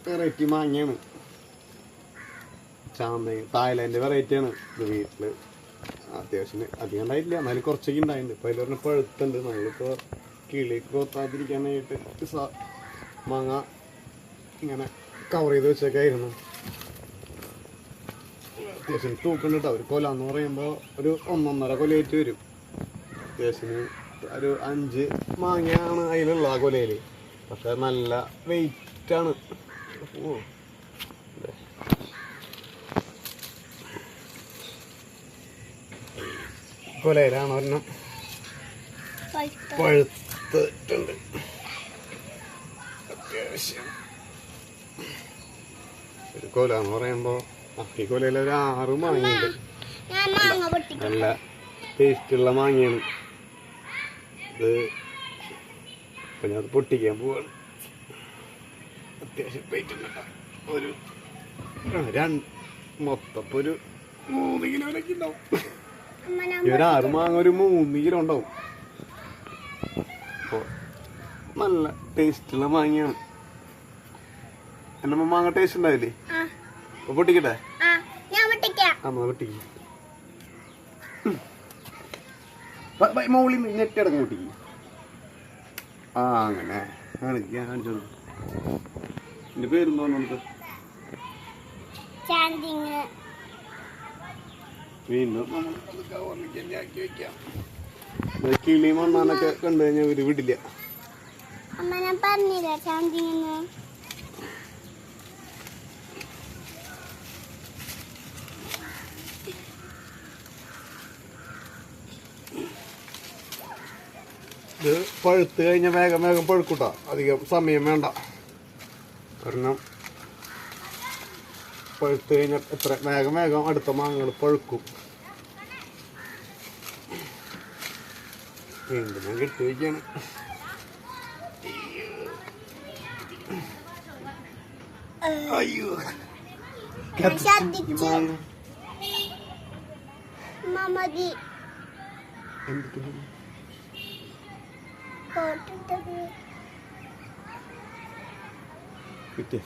Variety മാങ്ങയാണ്. ചാമ്പയും Thailand വെറൈറ്റിയാണ് ഇത്. വീട്ടിൽ അത്യാവശ്യം അധികം ഉണ്ടായിട്ടില്ല, എന്നാലും കുറച്ചൊക്കെ ഉണ്ടായിട്ടുണ്ട്. ഇപ്പോൾ അതിൽ പറഞ്ഞ പഴുത്തുണ്ട്. നമ്മളിപ്പോൾ കിളിക്ക് കൊത്താതിരിക്കാനായിട്ട് മാങ്ങ ഇങ്ങനെ കവർ ചെയ്ത് വെച്ചൊക്കെയായിരുന്നു. അത്യാവശ്യം തൂക്കുണ്ട് കേട്ടോ. ഒരു കൊല എന്ന് പറയുമ്പോൾ ഒരു 1.5 കൊലയായിട്ട് വരും. അത്യാവശ്യം ഒരു 5 മാങ്ങയാണ് അതിലുള്ള ആ കൊലയിൽ. പക്ഷെ നല്ല വെയിറ്റാണ്. ഓ കൊലയിലാണ് ഒരെണ്ണം പഴുത്തിട്ടുണ്ട്. അത്യാവശ്യം ഒരു കൊല എന്ന് പറയുമ്പോൾ ഈ കൊലയിൽ ഒരു 6 മാങ്ങയുണ്ട്. നല്ല ടേസ്റ്റുള്ള മാങ്ങയാണ് ഇത്. ഇപ്പം ഞാൻ അത് പൊട്ടിക്കാൻ പോവാണ്. അത്യാവശ്യം വെയിറ്റുണ്ട് കേട്ടോ. ഒരു മൊത്തം ഒരു 3 കിലോയിലൊക്കെ ഉണ്ടാവും. ഒരു 6 മാങ്ങ ഒരു 3 കിലോ ഉണ്ടാവും. അപ്പോൾ നല്ല ടേസ്റ്റുള്ള മാങ്ങയാണ്. എന്നെ മാങ്ങ ടേസ്റ്റ് ഉണ്ടാവില്ലേ? അപ്പോൾ പൊട്ടിക്കട്ടെ? അമ്മ പൊട്ടിക്ക്. മോളിൽ നെറ്റ് അടക്കം പൊട്ടിക്ക്. അങ്ങനെ കാണിച്ചോ. എൻ്റെ പേരെന്തോ നമുക്ക് വീണ്ടും നമ്മൾ കവറിലേക്ക് തന്നെ ആക്കി വെക്കാം. കിളി മണ്ണാനൊക്കെ കണ്ടു കഴിഞ്ഞാൽ ഒരു വിടില്ല. ഇത് പഴുത്ത് കഴിഞ്ഞാൽ വേഗം വേഗം പഴുക്കൂട്ടാ. അധികം സമയം വേണ്ട. കാരണം പഴുത്ത് കഴിഞ്ഞാൽ എത്ര വേഗം വേഗം അടുത്ത മാങ്ങകൾ പഴുക്കും. വീണ്ടും ഞാൻ കെട്ടി വയ്ക്കാണ്. അയ്യോ കിട്ടിയ